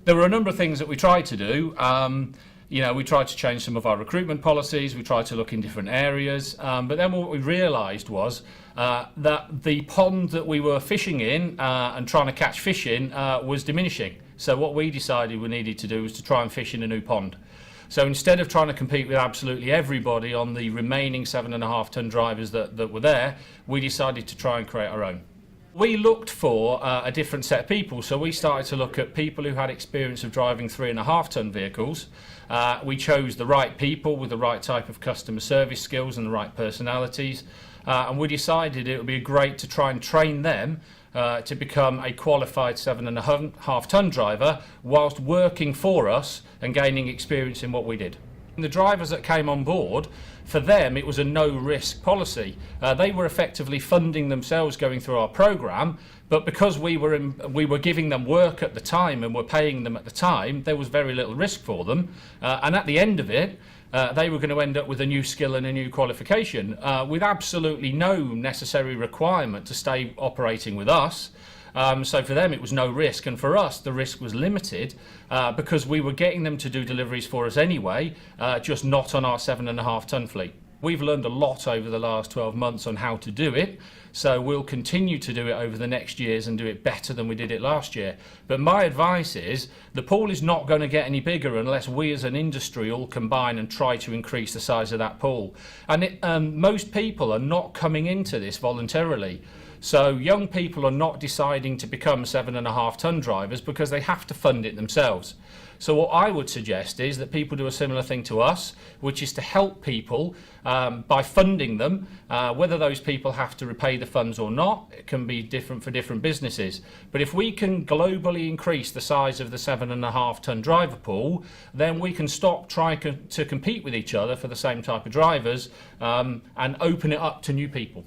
There were a number of things that we tried to do. We tried to change some of our recruitment policies, we tried to look in different areas, but then what we realised was that the pond that we were fishing in and trying to catch fish in was diminishing. So what we decided we needed to do was to try and fish in a new pond. So instead of trying to compete with absolutely everybody on the remaining 7.5 tonne drivers that were there, we decided to try and create our own. We looked for a different set of people, so we started to look at people who had experience of driving 3.5 tonne vehicles. We chose the right people with the right type of customer service skills and the right personalities, and we decided it would be great to try and train them to become a qualified 7.5 tonne driver whilst working for us and gaining experience in what we did. The drivers that came on board, for them it was a no-risk policy. They were effectively funding themselves going through our programme, but because we were giving them work at the time and were paying them at the time, there was very little risk for them. And at the end of it, they were going to end up with a new skill and a new qualification with absolutely no necessary requirement to stay operating with us. So for them it was no risk, and for us the risk was limited because we were getting them to do deliveries for us anyway, just not on our 7.5 tonne fleet. We've learned a lot over the last 12 months on how to do it, so we'll continue to do it over the next years and do it better than we did it last year. But my advice is the pool is not going to get any bigger unless we as an industry all combine and try to increase the size of that pool. And most people are not coming into this voluntarily. So young people are not deciding to become 7.5 tonne drivers because they have to fund it themselves. So what I would suggest is that people do a similar thing to us, which is to help people by funding them. Whether those people have to repay the funds or not, it can be different for different businesses. But if we can globally increase the size of the 7.5 tonne driver pool, then we can stop trying to compete with each other for the same type of drivers and open it up to new people.